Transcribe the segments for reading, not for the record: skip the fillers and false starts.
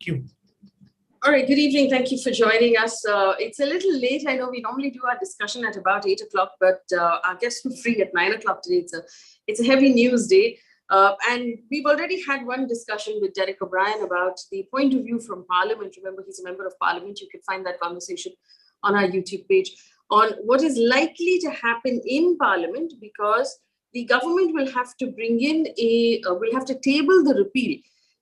you. All right, good evening. Thank you for joining us. It's a little late. I know we normally do our discussion at about 8 o'clock, but our guests were free at 9 o'clock today. It's a heavy news day. And we've already had one discussion with Derek O'Brien about the point of view from Parliament. Remember, he's a member of Parliament. You can find that conversation on our YouTube page on what is likely to happen in Parliament, because the government will have to bring in will have to table the repeal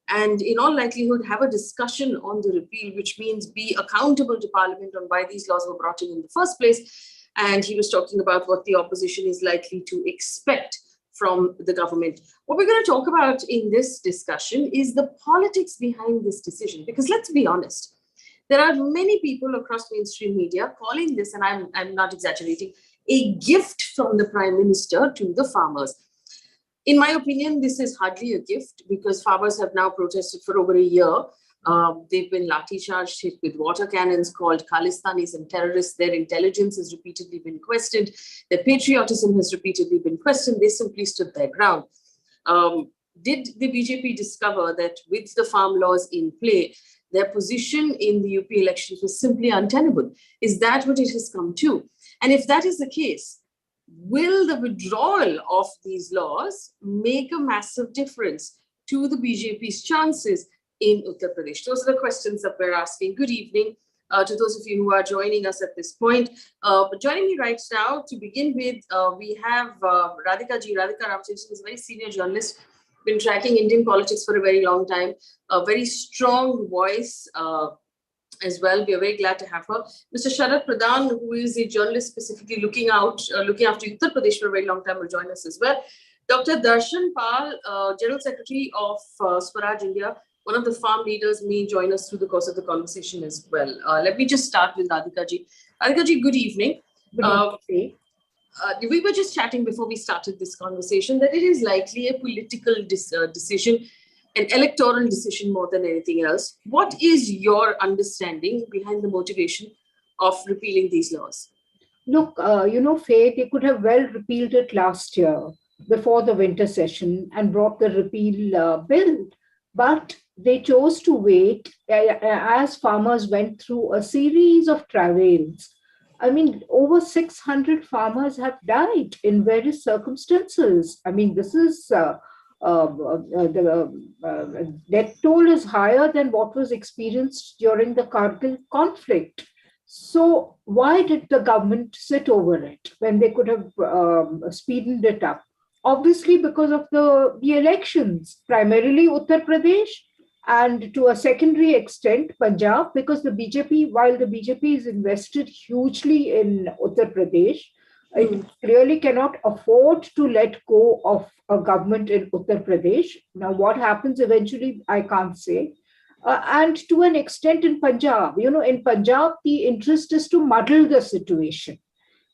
and in all likelihood have a discussion on the repeal, which means be accountable to Parliament on why these laws were brought in the first place. And he was talking about what the opposition is likely to expect from the government. What we're going to talk about in this discussion is the politics behind this decision, because let's be honest, there are many people across mainstream media calling this, and I'm not exaggerating, a gift from the Prime Minister to the farmers. In my opinion, this is hardly a gift, because farmers have now protested for over a year. They've been lathi-charged, hit with water cannons, called Khalistanis and terrorists. Their intelligence has repeatedly been questioned. Their patriotism has repeatedly been questioned. They simply stood their ground. Did the BJP discover that with the farm laws in play, their position in the UP elections was simply untenable? Is that what it has come to? And if that is the case, will the withdrawal of these laws make a massive difference to the BJP's chances in Uttar Pradesh? Those are the questions that we're asking. Good evening to those of you who are joining us at this point. But joining me right now, to begin with, we have Radhika Ramaseshan is a very senior journalist, been tracking Indian politics for a very long time, a very strong voice as well. We are very glad to have her. Mr. Sharad Pradhan, who is a journalist specifically looking after Uttar Pradesh for a very long time, will join us as well. Dr. Darshan Pal, General Secretary of Swaraj India, one of the farm leaders, may join us through the course of the conversation as well. Let me just start with Radhika ji. Radhika ji, good evening. Good evening. We were just chatting before we started this conversation that it is likely a political decision, an electoral decision more than anything else. What is your understanding behind the motivation of repealing these laws? Look, Faye, they could have well repealed it last year before the winter session and brought the repeal bill. But they chose to wait as farmers went through a series of travails. I mean, over 600 farmers have died in various circumstances. I mean, this is the death toll is higher than what was experienced during the Kargil conflict. So why did the government sit over it when they could have speeded it up? Obviously, because of the elections, primarily Uttar Pradesh, and to a secondary extent, Punjab, because the BJP, while the BJP is invested hugely in Uttar Pradesh, it clearly cannot afford to let go of a government in Uttar Pradesh. Now, what happens eventually, I can't say. And to an extent in Punjab, in Punjab, the interest is to muddle the situation,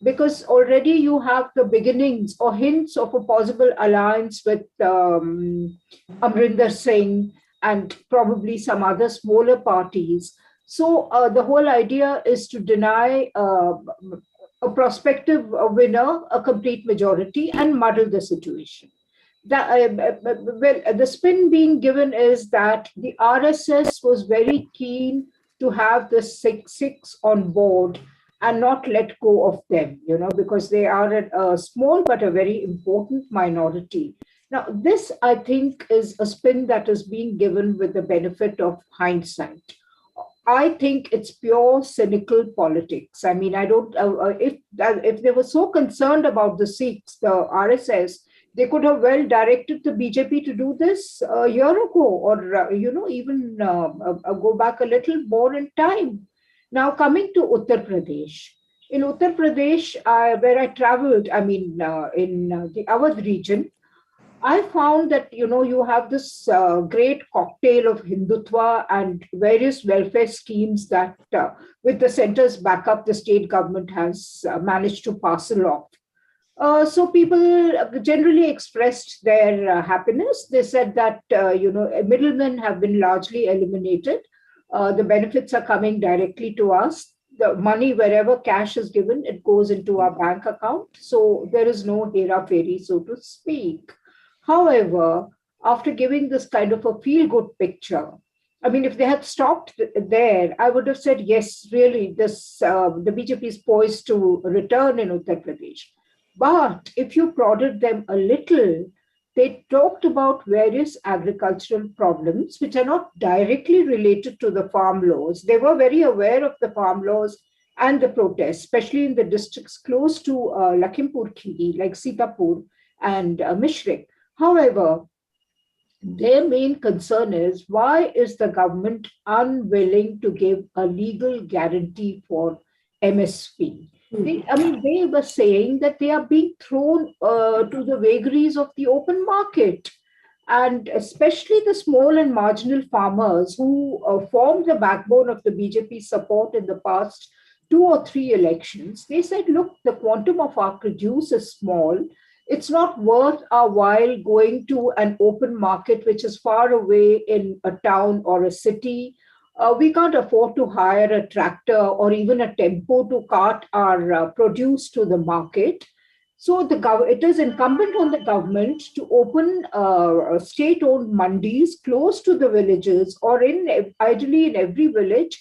because already you have the beginnings or hints of a possible alliance with Amrinder Singh and probably some other smaller parties. So the whole idea is to deny a prospective winner a complete majority and muddle the situation. The spin being given is that the RSS was very keen to have the six on board and not let go of them, because they are a small but a very important minority. Now, this, I think, is a spin that is being given with the benefit of hindsight. I think it's pure cynical politics. I mean, I don't. If they were so concerned about the Sikhs, the RSS, they could have well directed the BJP to do this a year ago, or even go back a little more in time. Now, coming to Uttar Pradesh. In Uttar Pradesh, where I traveled, I mean, in the Awadh region, I found that, you have this great cocktail of Hindutva and various welfare schemes that, with the center's backup, the state government has managed to parcel off. So people generally expressed their happiness. They said that, middlemen have been largely eliminated. The benefits are coming directly to us. The money, wherever cash is given, it goes into our bank account. So there is no hera-fairy, so to speak. However, after giving this kind of a feel-good picture, I mean, if they had stopped there, I would have said, yes, really, the BJP is poised to return in Uttar Pradesh. But if you prodded them a little, they talked about various agricultural problems which are not directly related to the farm laws. They were very aware of the farm laws and the protests, especially in the districts close to Lakhimpur Kheri, like Sitapur and Mishrik. However, their main concern is, why is the government unwilling to give a legal guarantee for MSP? They were saying that they are being thrown to the vagaries of the open market. And especially the small and marginal farmers who formed the backbone of the BJP support in the past 2 or 3 elections, they said, look, the quantum of our produce is small. It's not worth our while going to an open market which is far away in a town or a city. We can't afford to hire a tractor or even a tempo to cart our produce to the market. So it is incumbent on the government to open state-owned mandis close to the villages, or ideally in every village,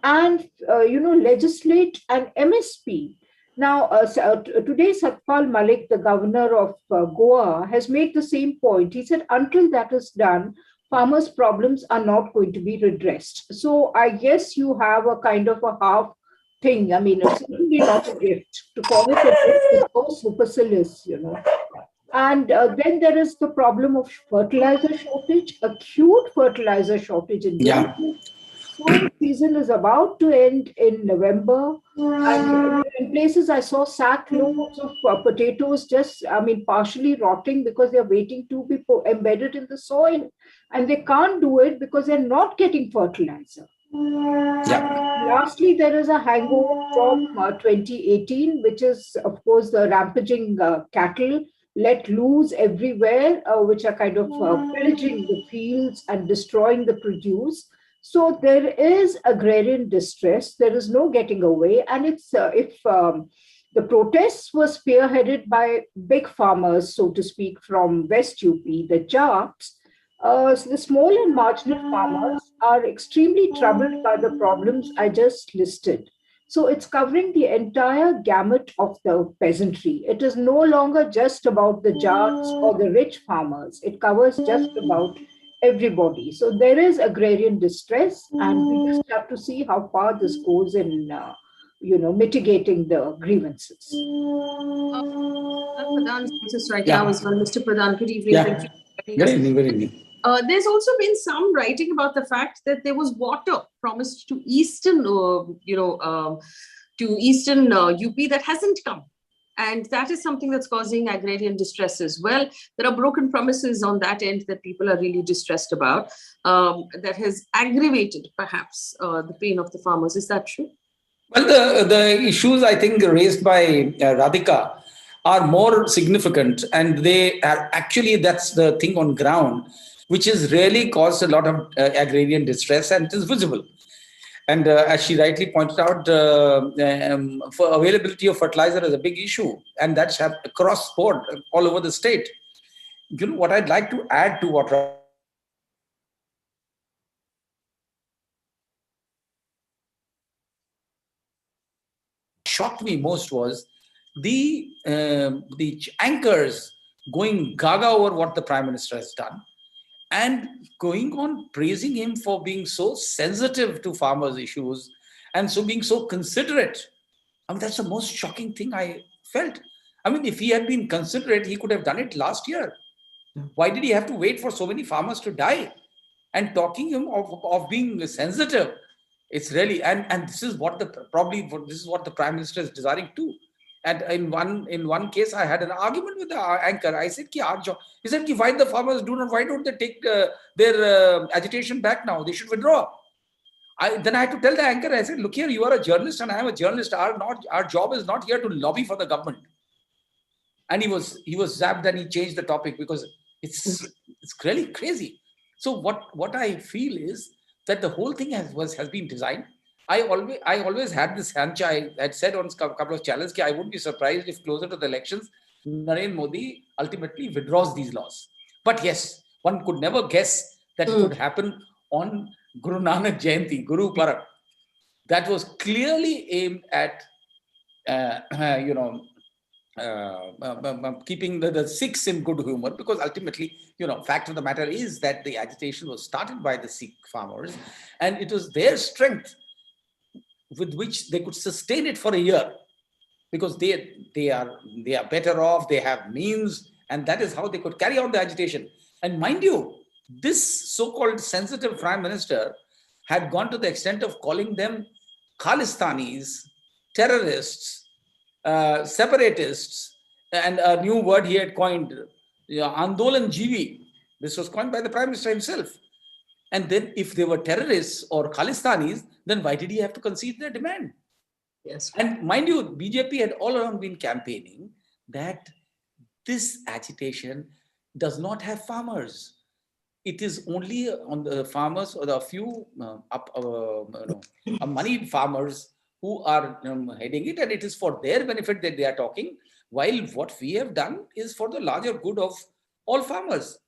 and legislate an MSP. Now, today, Satpal Malik, the governor of Goa, has made the same point. He said, until that is done, farmers' problems are not going to be redressed. So I guess you have a kind of a half thing. I mean, it's certainly not a gift. To call it a gift is so supercilious, And then there is the problem of fertilizer shortage, acute fertilizer shortage in Yeah. Sowing season is about to end in November. And in places I saw sack loads of potatoes partially rotting because they're waiting to be embedded in the soil. And they can't do it because they're not getting fertilizer. Yeah. Lastly, there is a hangover from 2018, which is, of course, the rampaging cattle let loose everywhere, which are kind of pillaging the fields and destroying the produce. So there is agrarian distress. There is no getting away. And if the protests were spearheaded by big farmers, so to speak, from West UP, the Japs, so the small and marginal farmers are extremely troubled by the problems I just listed. So it's covering the entire gamut of the peasantry. It is no longer just about the Jats or the rich farmers. It covers just about everybody. So there is agrarian distress, and we just have to see how far this goes in, mitigating the grievances. Pradhan is right now as well. Mr. Pradhan, good evening. Yeah. Thank you. Good evening. Good evening. There's also been some writing about the fact that there was water promised to eastern, UP that hasn't come. And that is something that's causing agrarian distress as well. There are broken promises on that end that people are really distressed about. That has aggravated, perhaps, the pain of the farmers. Is that true? Well, the issues I think raised by Radhika are more significant, and they are actually, that's the thing on ground, which has really caused a lot of agrarian distress, and it is visible. And as she rightly pointed out, for availability of fertilizer is a big issue, and that's across board, all over the state. What I'd like to add to what shocked me most was the anchors going gaga over what the Prime Minister has done, and going on praising him for being so sensitive to farmers' issues and so being so considerate. I mean, that's the most shocking thing I felt. I mean, if he had been considerate, he could have done it last year. Why did he have to wait for so many farmers to die? And talking him of being sensitive, it's really, and this is what the Prime Minister is desiring too. And in one case, I had an argument with the anchor. I said, he said, why the farmers why don't they take their agitation back now? They should withdraw. Then I had to tell the anchor, I said, look here, you are a journalist and I am a journalist. Our job is not here to lobby for the government. And he was zapped, and he changed the topic because it's really crazy. So what I feel is that the whole thing has been designed. I always had this hunch. I had said on a couple of channels that I wouldn't be surprised if closer to the elections, Narendra Modi ultimately withdraws these laws. But yes, one could never guess that it would happen on Guru Nanak Jayanti, Guru Parab, that was clearly aimed at, keeping the Sikhs in good humor, because ultimately, fact of the matter is that the agitation was started by the Sikh farmers, and it was their strength with which they could sustain it for a year, because they are better off, they have means, and that is how they could carry on the agitation. And mind you, this so-called sensitive prime minister had gone to the extent of calling them Khalistanis, terrorists, separatists, and a new word he had coined, Andolan Jivi. This was coined by the prime minister himself. And then if they were terrorists or Khalistanis, then why did he have to concede their demand? Yes. And mind you, BJP had all along been campaigning that this agitation does not have farmers. It is only on the farmers or the few moneyed farmers who are heading it, and it is for their benefit that they are talking, while what we have done is for the larger good of all farmers.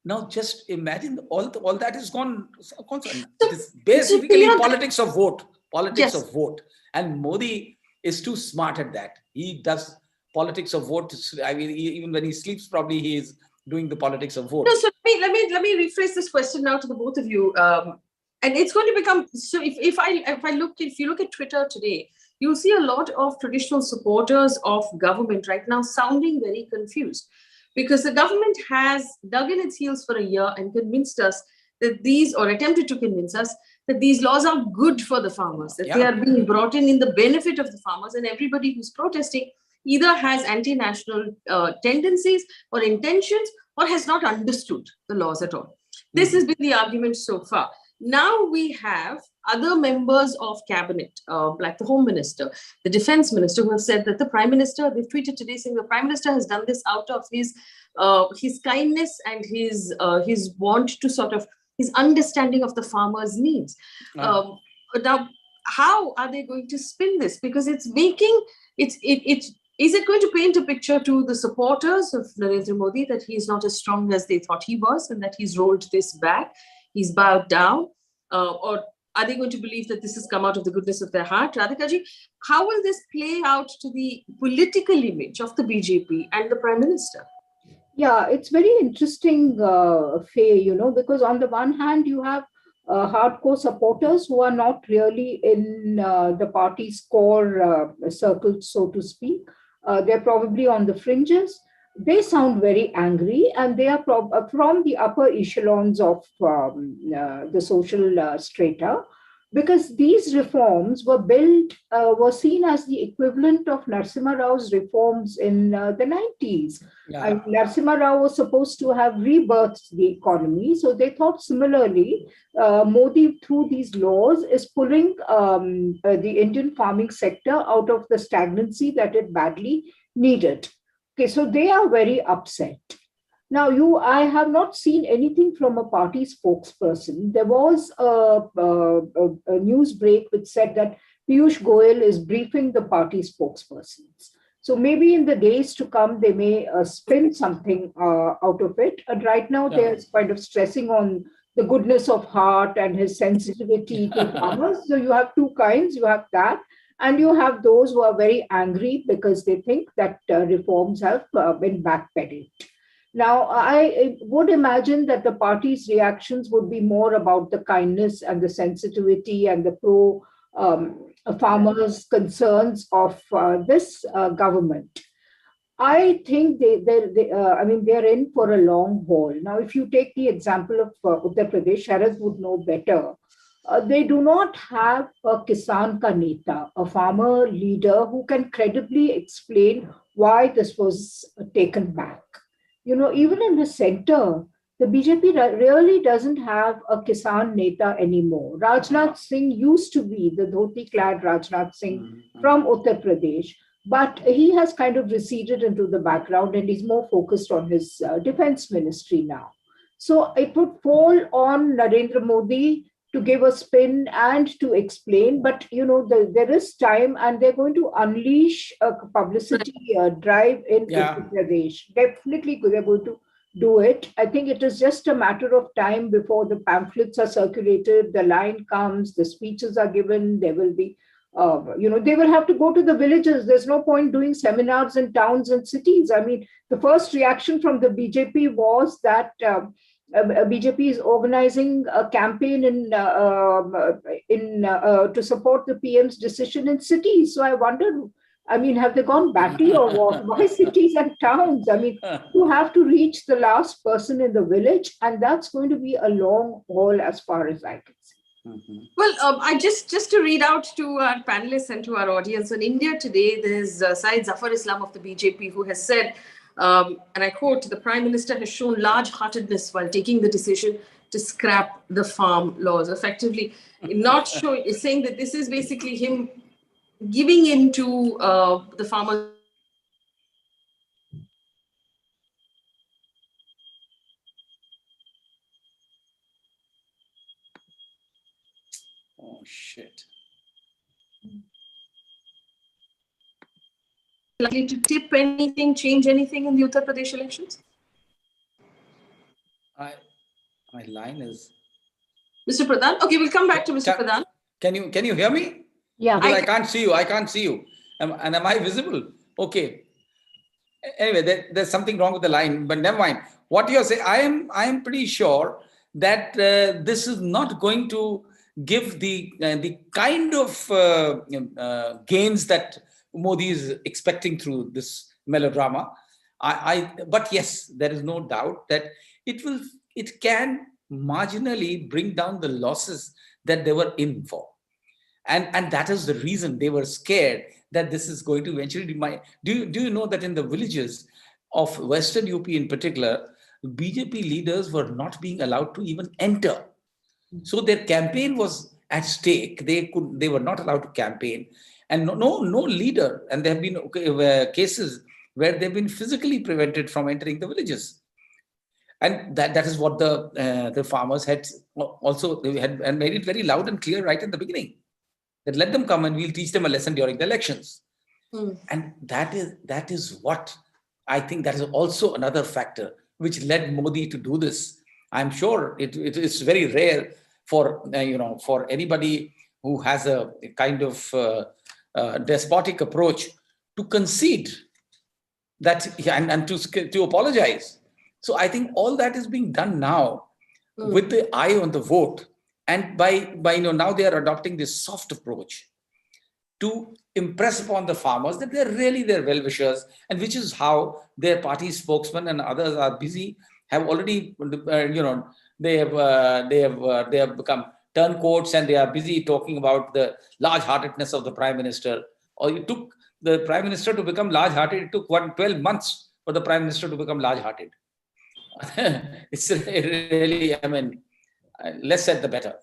Now, just imagine all that is gone. It is basically politics of vote. Politics of vote. And Modi is too smart at that. He does politics of vote. I mean, even when he sleeps, probably he is doing the politics of vote. No, so let me rephrase this question now to the both of you. And it's going to become so. If you look at Twitter today, you'll see a lot of traditional supporters of government right now sounding very confused, because the government has dug in its heels for a year and convinced us that attempted to convince us that these laws are good for the farmers, that they are being brought in the benefit of the farmers, and everybody who's protesting either has anti-national tendencies or intentions or has not understood the laws at all. This has been the argument so far. Now we have other members of cabinet, like the Home Minister, the Defense Minister, who have said that the Prime Minister, they've tweeted today saying the Prime Minister has done this out of his kindness and his want to sort of, his understanding of the farmers' needs. Now, how are they going to spin this? Because is it going to paint a picture to the supporters of Narendra Modi that he is not as strong as they thought he was and that he's rolled this back, he's bowed down? Or are they going to believe that this has come out of the goodness of their heart? Radhika ji, how will this play out to the political image of the BJP and the Prime Minister? Yeah, it's very interesting, Faye, because on the one hand, you have hardcore supporters who are not really in the party's core circle, so to speak. They're probably on the fringes. They sound very angry, and they are from the upper echelons of the social strata, because these reforms were seen as the equivalent of Narasimha Rao's reforms in the 90s. Yeah. Narasimha Rao was supposed to have rebirthed the economy. So they thought similarly, Modi, through these laws, is pulling the Indian farming sector out of the stagnancy that it badly needed. Okay, so they are very upset. Now, I have not seen anything from a party spokesperson. There was a news break which said that Piyush Goyal is briefing the party spokespersons. So maybe in the days to come, they may spin something out of it. And right now, they're kind of stressing on the goodness of heart and his sensitivity to farmers. So you have two kinds. You have that. And you have those who are very angry because they think that reforms have been backpedaled. Now, I would imagine that the party's reactions would be more about the kindness and the sensitivity and the pro-farmers' concerns of this government. I think they're in for a long haul. Now, if you take the example of Uttar Pradesh, Sharad would know better. They do not have a Kisan ka Neta, a farmer leader who can credibly explain why this was taken back. Even in the center, the BJP really doesn't have a Kisan Neta anymore. Rajnath Singh used to be the dhoti-clad Rajnath Singh from Uttar Pradesh, but he has kind of receded into the background and he's more focused on his defense ministry now. So it would fall on Narendra Modi to give a spin and to explain, but there is time, and they're going to unleash a publicity drive in Uttar Pradesh. Definitely, they're going to do it. I think it is just a matter of time before the pamphlets are circulated, the line comes, the speeches are given, there will be, they will have to go to the villages. There's no point doing seminars in towns and cities. I mean, the first reaction from the BJP was that BJP is organizing a campaign to support the PM's decision in cities. So I wonder, I mean, have they gone batty or what? Why cities and towns? I mean, you have to reach the last person in the village, and that's going to be a long haul as far as I can see. Mm-hmm. Well, I just to read out to our panelists and to our audience, in India today, there's Syed Zafar Islam of the BJP who has said, and I quote, "The Prime Minister has shown large-heartedness while taking the decision to scrap the farm laws." Effectively, not showing, saying that this is basically him giving in to the farmers. Oh, shit. Likely to tip anything, change anything in the Uttar Pradesh elections? My line is... Mr. Pradhan? Okay, we'll come back to Mr. Pradhan. Can you hear me? Yeah. Because I can't see you. I can't see you. And am I visible? Okay. Anyway, there's something wrong with the line, but never mind. What you're saying, I am pretty sure that this is not going to give the kind of gains that Modi is expecting through this melodrama. But yes, there is no doubt that it can marginally bring down the losses that they were in for. And that is the reason they were scared that this is going to eventually do you know that in the villages of Western UP in particular, BJP leaders were not being allowed to even enter. So their campaign was at stake. They were not allowed to campaign. And no leader, and there have been cases where they've been physically prevented from entering the villages. And that is what the farmers had also and made it very loud and clear right in the beginning. That let them come and we'll teach them a lesson during the elections. And that is what I think that is also another factor which led Modi to do this. I'm sure it is very rare for anybody who has a kind of despotic approach to concede that and to apologize. So I think all that is being done now with the eye on the vote. And by now they are adopting this soft approach to impress upon the farmers that they're really their well-wishers, and which is how their party spokesman and others are busy, have already, they have become turncoats, and they are busy talking about the large-heartedness of the Prime Minister. Or it took the Prime Minister to become large-hearted, it took 12 months for the Prime Minister to become large-hearted. It's really, less said the better.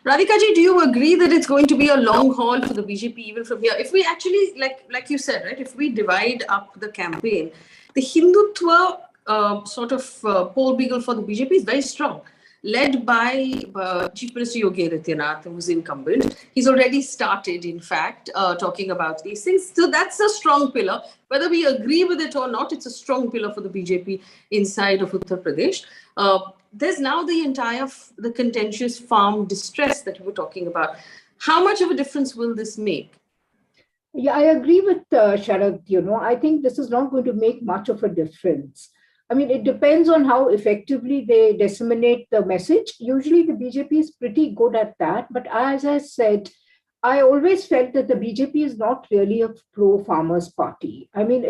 Radhika ji, do you agree that it's going to be a long haul for the BJP even from here? If we actually, like you said, right, if we divide up the campaign, the Hindutva sort of poll beagle for the BJP is very strong, led by Chief Minister Yogi Adityanath, who's incumbent. He's already started, in fact, talking about these things. So that's a strong pillar. Whether we agree with it or not, it's a strong pillar for the BJP inside of Uttar Pradesh. There's now the contentious farm distress that we were talking about. How much of a difference will this make? Yeah, I agree with Sharad. I think this is not going to make much of a difference. I mean, it depends on how effectively they disseminate the message. Usually the BJP is pretty good at that. But as I said, I always felt that the BJP is not really a pro-farmers party. I mean,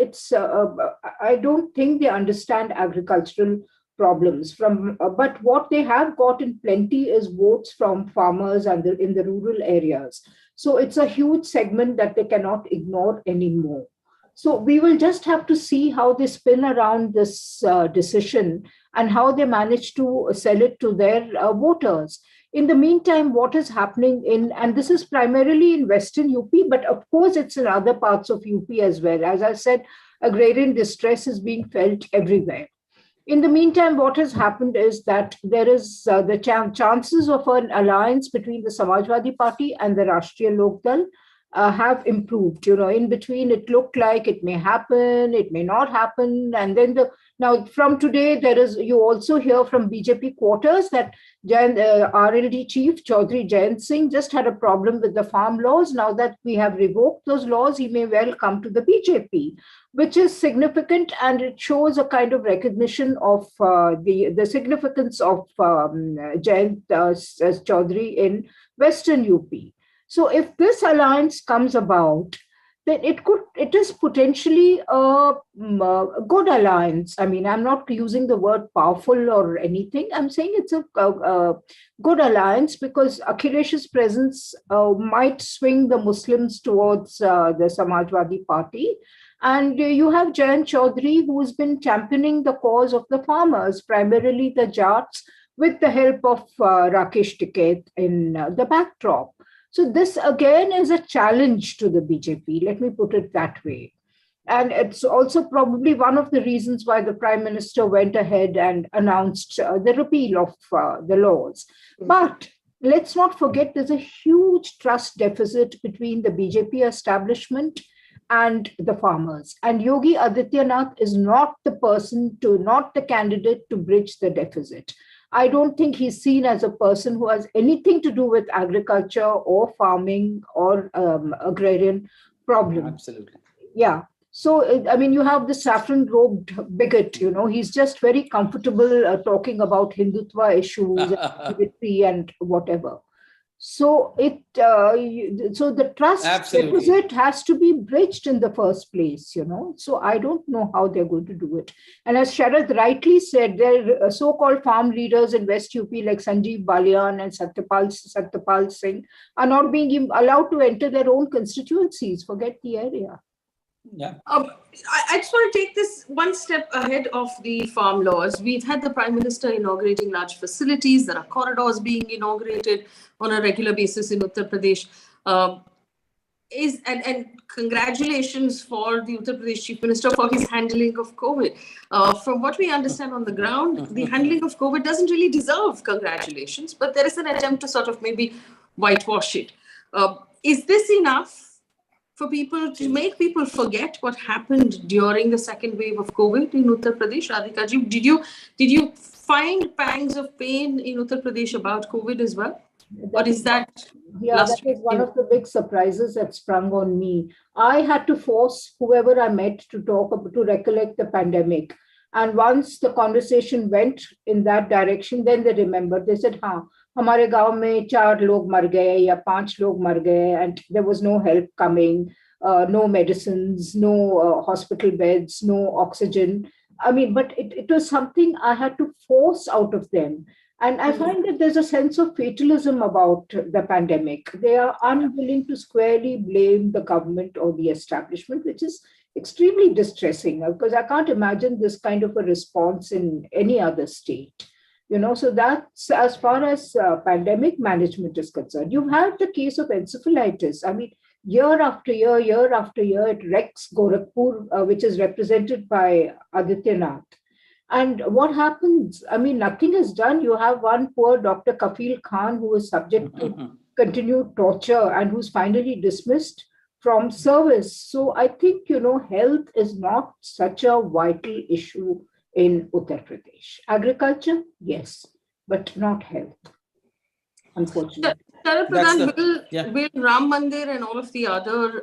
I don't think they understand agricultural problems but what they have got in plenty is votes from farmers and in the rural areas. So it's a huge segment that they cannot ignore anymore. So we will just have to see how they spin around this decision and how they manage to sell it to their voters. In the meantime, what is happening and this is primarily in Western UP, but of course it's in other parts of UP as well. As I said, agrarian distress is being felt everywhere. In the meantime, what has happened is that there is the chances of an alliance between the Samajwadi Party and the Rashtriya Lok Dal have improved. In between, it looked like it may happen, it may not happen. And then the Now, from today, you also hear from BJP quarters that RLD chief Chaudhry Jayant Singh just had a problem with the farm laws. Now that we have revoked those laws, he may well come to the BJP, which is significant, and it shows a kind of recognition of the significance of Jayant Chaudhry in Western UP. So if this alliance comes about, then it is potentially a good alliance. I mean, I'm not using the word powerful or anything. I'm saying it's a good alliance because Akhilesh's presence might swing the Muslims towards the Samajwadi Party. And you have Jayant Chaudhry, who's been championing the cause of the farmers, primarily the Jats, with the help of Rakesh Tikait in the backdrop. So this again is a challenge to the BJP, let me put it that way. And it's also probably one of the reasons why the Prime Minister went ahead and announced the repeal of the laws. But let's not forget there's a huge trust deficit between the BJP establishment and the farmers. And Yogi Adityanath is not the candidate to bridge the deficit. I don't think he's seen as a person who has anything to do with agriculture or farming or agrarian problems. Absolutely. Yeah. So, I mean, you have the saffron-robed bigot, he's just very comfortable talking about Hindutva issues and whatever. So so the trust deficit has to be bridged in the first place, So I don't know how they're going to do it. And as Sharad rightly said, there are so-called farm leaders in West UP like Sanjeev Balian and Satyapal Singh are not being allowed to enter their own constituencies. Forget the area. Yeah. I just want to take this one step ahead of the farm laws. We've had the Prime Minister inaugurating large facilities. There are corridors being inaugurated on a regular basis in Uttar Pradesh. And congratulations for the Uttar Pradesh Chief Minister for his handling of COVID. From what we understand on the ground, the handling of COVID doesn't really deserve congratulations, but there is an attempt to sort of maybe whitewash it. Is this enough for people to make people forget what happened during the second wave of COVID in Uttar Pradesh? Radhika ji, did you find pangs of pain in Uttar Pradesh about COVID as well? What is that? Yeah, that is one of the big surprises that sprung on me. I had to force whoever I met to recollect the pandemic. And once the conversation went in that direction, then they remembered. They said, हमारे गांव में 4 लोग मर गए या 5 लोग मर गए, and there was no help coming, no medicines, no hospital beds, no oxygen. I mean, but it was something I had to force out of them. And I find that there's a sense of fatalism about the pandemic. They are unwilling to squarely blame the government or the establishment, which is extremely distressing because I can't imagine this kind of a response in any other state. So that's as far as pandemic management is concerned. You have the case of encephalitis. I mean, year after year, it wrecks Gorakhpur, which is represented by Adityanath. And what happens? I mean, nothing is done. You have one poor Dr. Kafil Khan who is subject to continued torture and who's finally dismissed from service. So I think, health is not such a vital issue in Uttar Pradesh. Agriculture, yes, but not health, unfortunately. Sharad Pradhan, will Ram Mandir and all of the other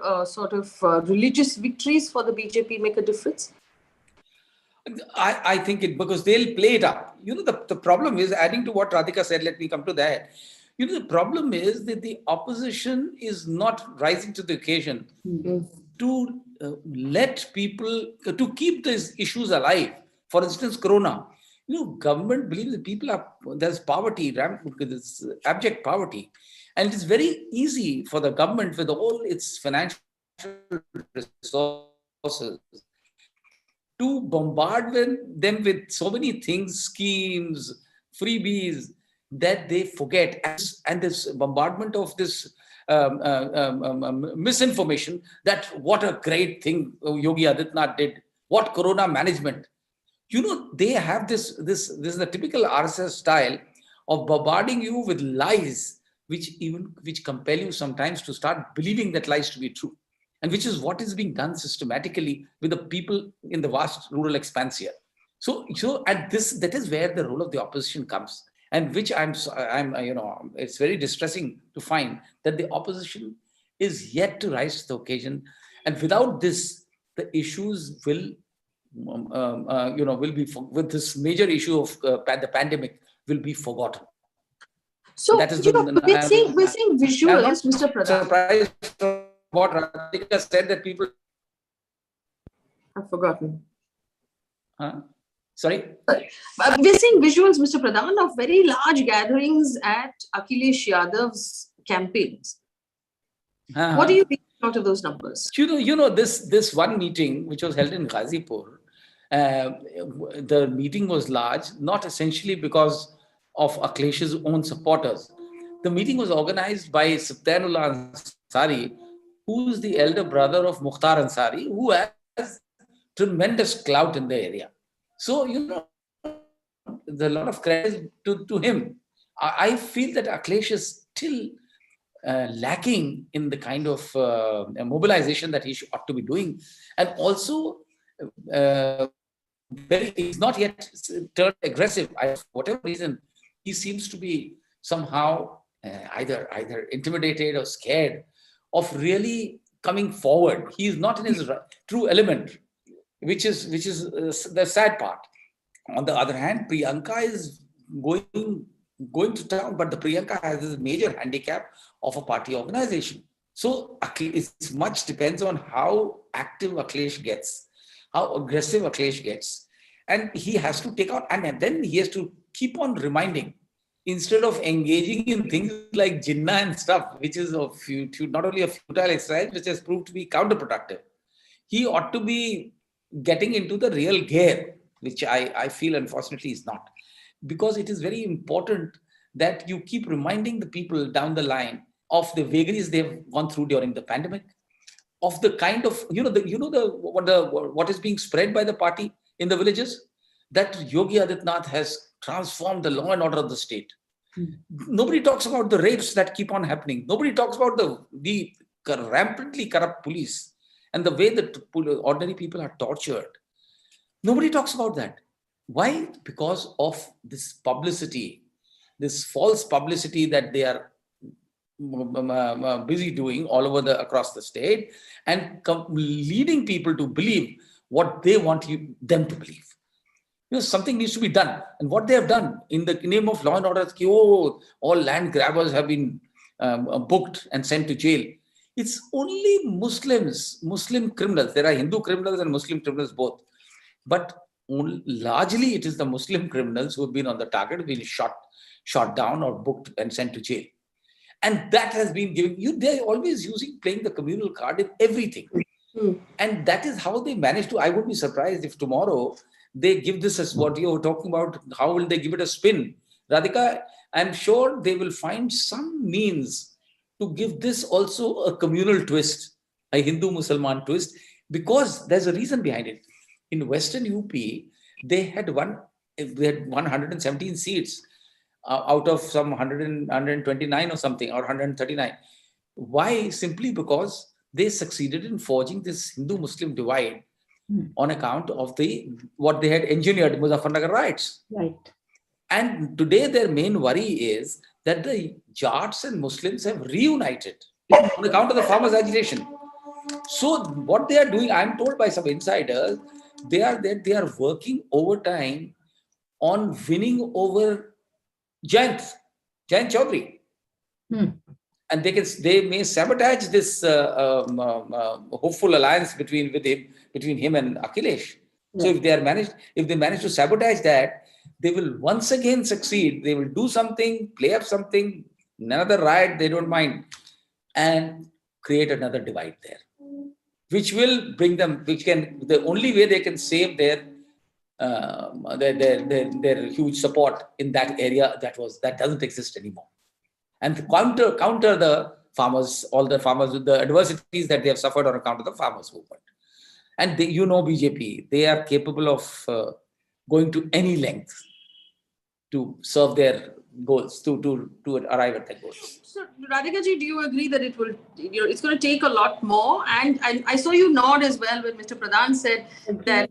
religious victories for the BJP make a difference? I think because they'll play it up. The problem is, adding to what Radhika said, let me come to that. The problem is that the opposition is not rising to the occasion to let people, to keep these issues alive. For instance, Corona. Government believes that there's poverty, there's abject poverty. And it is very easy for the government with all its financial resources to bombard them with so many things, schemes, freebies, that they forget. And this bombardment of this misinformation that what a great thing Yogi Adityanath did, what Corona management. They have this is the typical RSS style of bombarding you with lies, which compel you sometimes to start believing that lies to be true. And which is what is being done systematically with the people in the vast rural expanse here. So and that is where the role of the opposition comes, and which I'm it's very distressing to find that the opposition is yet to rise to the occasion, and without this, the issues will will be with this major issue of the pandemic will be forgotten. So, That is we're seeing I'm not visuals, Mr. Pradhan. surprised from what Radhika said that people. I've forgotten. Sorry? We're seeing visuals, Mr. Pradhan, of very large gatherings at Akhilesh Yadav's campaigns. What do you think out of those numbers? This one meeting which was held in Ghazipur, the meeting was large, not essentially because of Akhilesh's own supporters. The meeting was organized by Subtanullah Ansari, who is the elder brother of Mukhtar Ansari, who has tremendous clout in the area. So, there's a lot of credit to him. I feel that Akhilesh is still lacking in the kind of mobilization that he ought to be doing. And also, he's not yet turned aggressive. For whatever reason, he seems to be somehow either intimidated or scared of really coming forward. He is not in his true element, which is the sad part. On the other hand, Priyanka is going to town, but the Priyanka has this major handicap of a party organization. So it much depends on how active Akhilesh gets, how aggressive Akhilesh gets. And he has to take out, and then he has to keep on reminding, instead of engaging in things like Jinnah and stuff, which is not only a futile exercise, which has proved to be counterproductive. He ought to be getting into the real gear, which I feel unfortunately is not. Because it is very important that you keep reminding the people down the line of the vagaries they've gone through during the pandemic, of the kind of, what is being spread by the party in the villages, that Yogi Adityanath has transformed the law and order of the state. Nobody talks about the rapes that keep on happening. Nobody talks about the rampantly corrupt police and the way that ordinary people are tortured. Nobody talks about that. Why? Because of this publicity, this false publicity that they are busy doing all over across the state, and leading people to believe what they want them to believe. Something needs to be done. And what they have done in the name of law and order, all land grabbers have been booked and sent to jail. It's only Muslim criminals. There are Hindu criminals and Muslim criminals both. But largely it is the Muslim criminals who have been on the target, been shot down or booked and sent to jail. And that has been given they're always playing the communal card in everything. And that is how they manage to. I would be surprised if tomorrow they give this as what you were talking about. How will they give it a spin? Radhika, I'm sure they will find some means to give this also a communal twist, a Hindu-Musliman twist, because there's a reason behind it. In Western UP, they had 117 seats out of some 129 or something, or 139. Why? Simply because they succeeded in forging this Hindu-Muslim divide on account of what they had engineered, Muzaffarnagar riots. Right. And today their main worry is that the Jats and Muslims have reunited on account of the farmers' agitation. So what they are doing, I'm told by some insiders, they are working overtime on winning over Jayant Chaudhary. And they may sabotage this hopeful alliance between him and Akhilesh. So if they manage to sabotage that, they will once again succeed. They will do something, play up something, another riot, they don't mind, and create another divide there, which will bring them, the only way they can save their huge support in that area that doesn't exist anymore. And counter the farmers, all the farmers with the adversities that they have suffered on account of the farmers movement. And BJP, they are capable of going to any length to serve their goals, to arrive at their goals. So, Radhika ji, do you agree that it's going to take a lot more? And I saw you nod as well when Mr. Pradhan said that,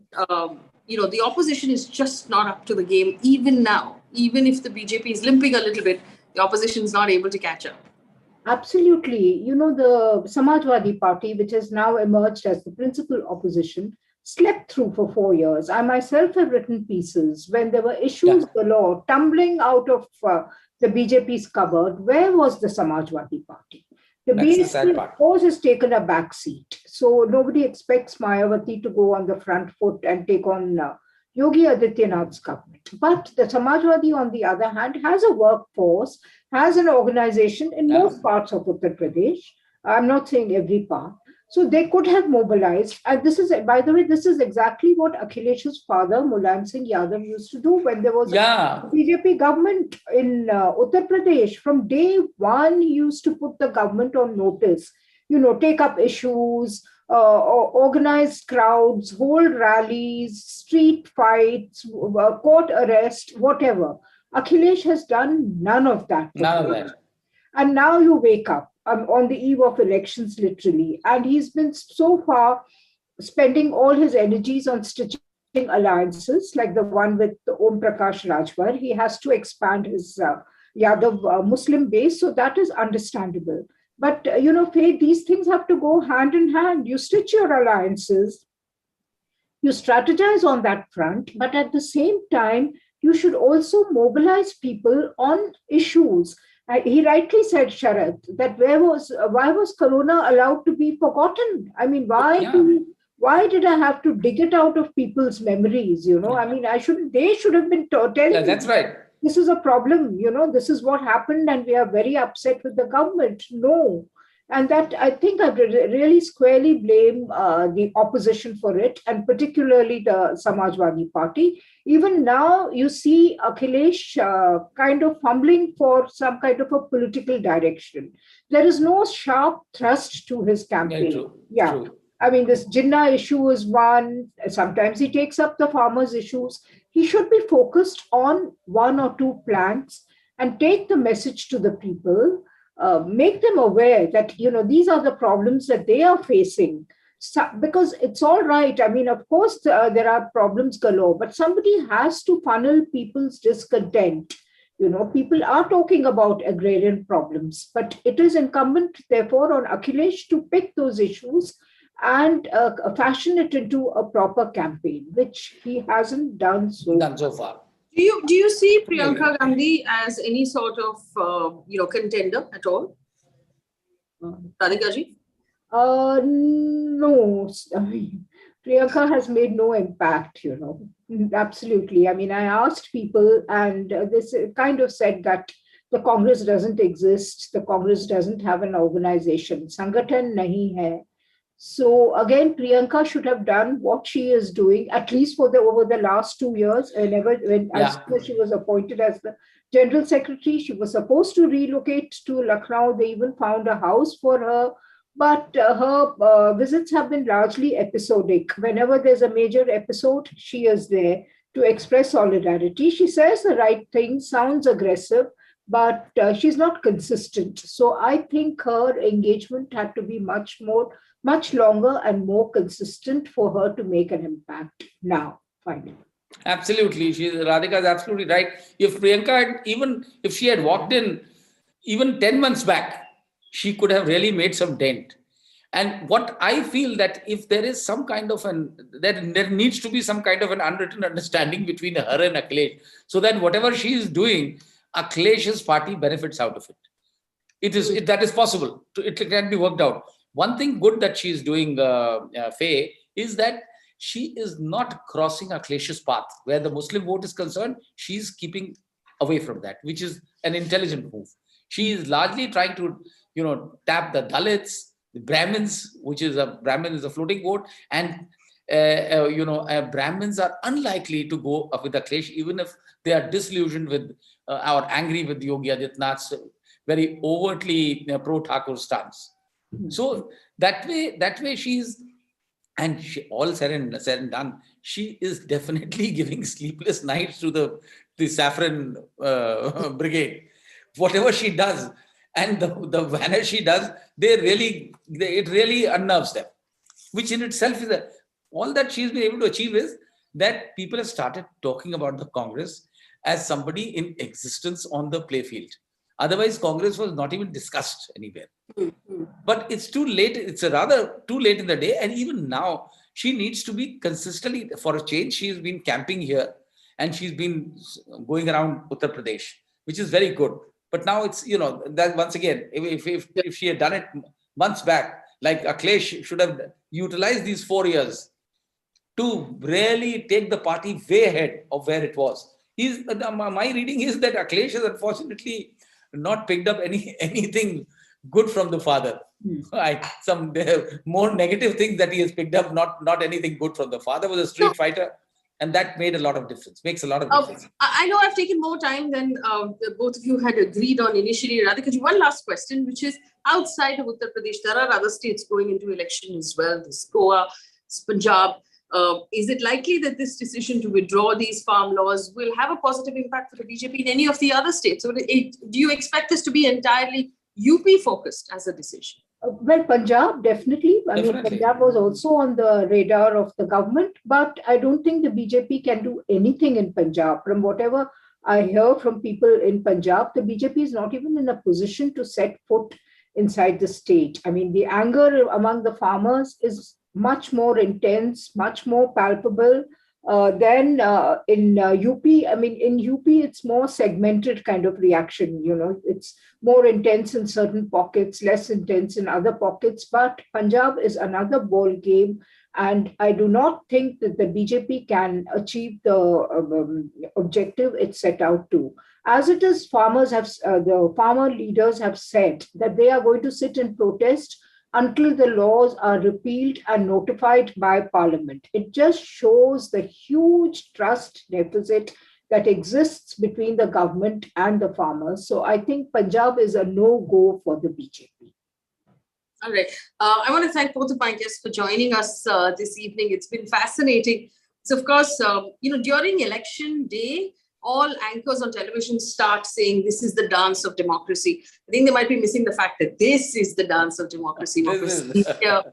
the opposition is just not up to the game even now. Even if the BJP is limping a little bit, the opposition is not able to catch up. Absolutely. The Samajwadi Party, which has now emerged as the principal opposition, slept through for 4 years. I myself have written pieces when there were issues galore tumbling out of the BJP's cupboard. Where was the Samajwadi Party? The That's the BSP, sad part. of course, has taken a back seat. So nobody expects Mayawati to go on the front foot and take on Yogi Adityanath's government. But the Samajwadi, on the other hand, has a workforce, has an organization in most parts of Uttar Pradesh. I'm not saying every part. So they could have mobilized. And this is, by the way, this is exactly what Akhilesh's father, Mulayam Singh Yadav, used to do when there was a BJP government in Uttar Pradesh. From day one, he used to put the government on notice, take up issues, organize crowds, hold rallies, street fights, court arrest, whatever. Akhilesh has done none of that. None of that. And now you wake up on the eve of elections, literally. And he's been so far spending all his energies on stitching alliances, like the one with Om Prakash Rajbhar. He has to expand his Yadav Muslim base, so that is understandable. But, Faye, these things have to go hand in hand. You stitch your alliances, you strategize on that front, but at the same time, you should also mobilize people on issues. He rightly said, Sharad, that why was Corona allowed to be forgotten? I mean, why did I have to dig it out of people's memories? I mean, they should have been telling. Yeah, that's right. This is a problem, this is what happened, and we are very upset with the government. No. And that, I think, I really squarely blame the opposition for it, and particularly the Samajwadi Party. Even now, you see Akhilesh kind of fumbling for some kind of a political direction. There is no sharp thrust to his campaign. True. I mean, this Jinnah issue is one. Sometimes he takes up the farmers' issues. He should be focused on one or two plans and take the message to the people, make them aware that, these are the problems that they are facing. So, because it's all right. I mean, of course, there are problems galore, but somebody has to funnel people's discontent. People are talking about agrarian problems, but it is incumbent, therefore, on Akhilesh to pick those issues and fashion it into a proper campaign, which he hasn't done so far. Do you see Priyanka Gandhi as any sort of contender at all? Radhika ji? No. I mean, Priyanka has made no impact, Absolutely. I mean, I asked people, and this kind of said that the Congress doesn't exist. The Congress doesn't have an organization. Sangathan nahi hai. So again, Priyanka should have done what she is doing, at least over the last 2 years. As soon as she was appointed as the General Secretary, she was supposed to relocate to Lucknow. They even found a house for her. But her visits have been largely episodic. Whenever there's a major episode, she is there to express solidarity. She says the right thing, sounds aggressive, but she's not consistent. So I think her engagement had to be much longer and more consistent for her to make an impact now, finally. Absolutely. Radhika is absolutely right. If Priyanka if she had walked in even 10 months back, she could have really made some dent. And what I feel that if there is some kind of there needs to be some kind of an unwritten understanding between her and Akhilesh, so that whatever she is doing, Akhilesh's party benefits out of it. That is possible. It can be worked out. One thing good that she is doing, Faye, is that she is not crossing Akhilesh's path. Where the Muslim vote is concerned, she is keeping away from that, which is an intelligent move. She is largely trying to, tap the Dalits, the Brahmins, Brahmin is a floating vote, and Brahmins are unlikely to go up with Akhilesh, even if they are disillusioned with or angry with Yogi Adityanath's very overtly pro-Thakur stance. So that way she's, and all said and done, she is definitely giving sleepless nights to the Saffron brigade. Whatever she does, and the manner she does, it really unnerves them. Which in itself is all that she's been able to achieve is that people have started talking about the Congress as somebody in existence on the playfield. Otherwise, Congress was not even discussed anywhere. But it's too late. It's a rather too late in the day. And even now, she needs to be consistently, for a change, she's been camping here and she's been going around Uttar Pradesh, which is very good. But now it's, that once again, if she had done it months back, like Akhilesh should have utilized these 4 years to really take the party way ahead of where it was. My reading is that Akhilesh has unfortunately not picked up anything good from the father. Some more negative things that he has picked up, not anything good from the father. Was a street fighter, and that made a lot of difference. Makes a lot of difference. I know I've taken more time than both of you had agreed on initially. Radhika, one last question, which is outside of Uttar Pradesh, there are other states going into election as well. There's Goa, Punjab. Is it likely that this decision to withdraw these farm laws will have a positive impact for the BJP in any of the other states? So do you expect this to be entirely UP focused as a decision? Well, Punjab, definitely. I mean, Punjab was also on the radar of the government, but I don't think the BJP can do anything in Punjab. From whatever I hear from people in Punjab, the BJP is not even in a position to set foot inside the state. I mean, the anger among the farmers is much more intense, much more palpable than in UP. I mean, in UP, it's more segmented kind of reaction. It's more intense in certain pockets, less intense in other pockets. But Punjab is another ball game. And I do not think that the BJP can achieve the objective it set out to. As it is, the farmer leaders have said that they are going to sit and protest until the laws are repealed and notified by Parliament. It just shows the huge trust deficit that exists between the government and the farmers. So I think Punjab is a no-go for the BJP. All right. I want to thank both of my guests for joining us this evening. It's been fascinating. So, of course, during election day, all anchors on television start saying this is the dance of democracy. I think they might be missing the fact that this is the dance of democracy. At the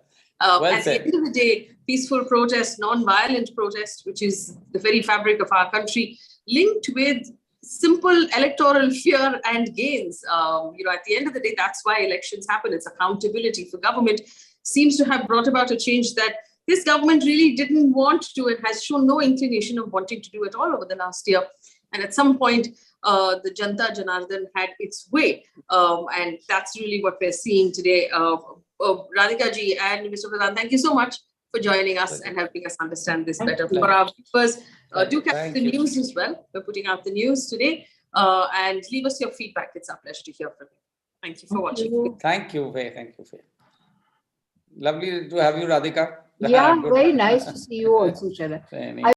end of the day, peaceful protest, non-violent protest, which is the very fabric of our country, linked with simple electoral fear and gains. At the end of the day, that's why elections happen. It's accountability for government. Seems to have brought about a change that this government really didn't want to and has shown no inclination of wanting to do at all over the last year. And at some point, the Janta Janardhan had its way. And that's really what we're seeing today. Radhika ji and Mr. Pradhan, thank you so much for joining us and helping us understand this better. For our viewers, do catch the news as well. We're putting out the news today. And leave us your feedback. It's our pleasure to hear from you. Thank you for watching. Thank you, Faye. Thank you, Faye. Lovely to have you, Radhika. Yeah, very nice to see you also, Sharad.